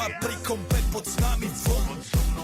doma pri kompe pod s nami von.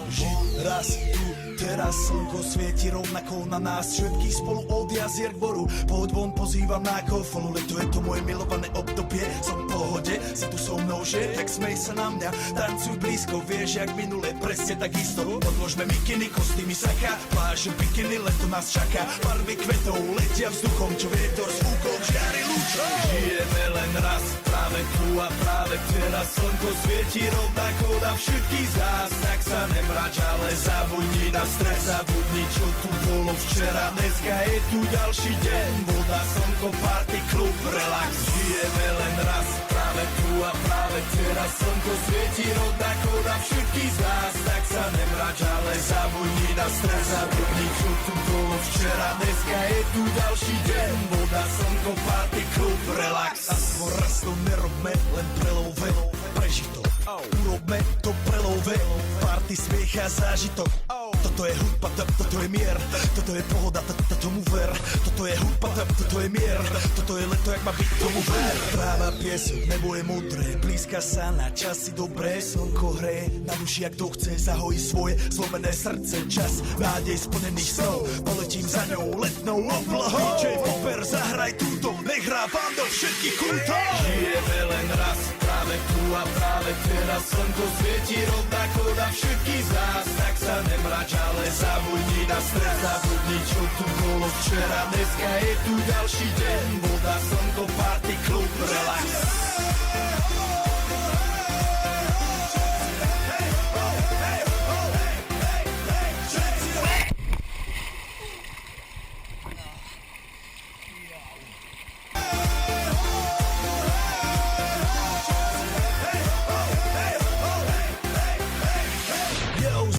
Žiť raz tu, teraz slnko svieti rovnako na nás všetkých spolu od jazier k boru. Poď von, pozývam na kofolu, leto je to moje milované obdobie. Som v pohode, si tu so mnou, že? Tak smej sa na mňa, tancuj blízko, vieš jak minule, presne tak isto. Odložme mikiny, kostýmy saka, pláže bikiny, leto nás čaká. Barvy kvetov letia vzduchom, čo vietor s fúkom žiari lúčom. Žijeme len raz, práve tu a práve teraz slnko svieti rovnako na všetkých z nás. Tak sa nemrač, ale zabudni na stres, zabudni čo tu bolo včera. Dneska je tu ďalší deň, voda, slnko, party, klub, relax. Žijeme len raz, práve tu a práve teraz slnko svieti rovnako na všetkých z nás. Tak sa nemrač, ale zabudni na stres, zabudni čo tu bolo včera. Dneska je tu ďalší deň, voda, slnko, party, klub, relax. Aspoň raz to nerobme, len prelove, preži to. Urobme to prelove, party, smiech a zážitok. Toto je hudba, toto je mier, toto je pohoda, tomu ver. Toto je hudba, toto je mier, toto je leto, jak má byť, tomu ver. Práva pieseň, nebo je modré, blízka sa na časy dobré. Slnko hreje na duši, jak to chce, zahojí svoje zlomené srdce. Čas nádej splnených snov, poletím za ňou letnou oblohou. DJ Popper, zahraj túto, nech hrá vám do všetkých kútov. Žijeme len raz, práve tu a práve teraz slnko svieti rovnako na všetkých z nás. Tak sa nemrač, ale zabudni na stres, zabudni čo tu bolo včera. Dneska je tu ďalší deň, voda, slnko, party, klub, relax.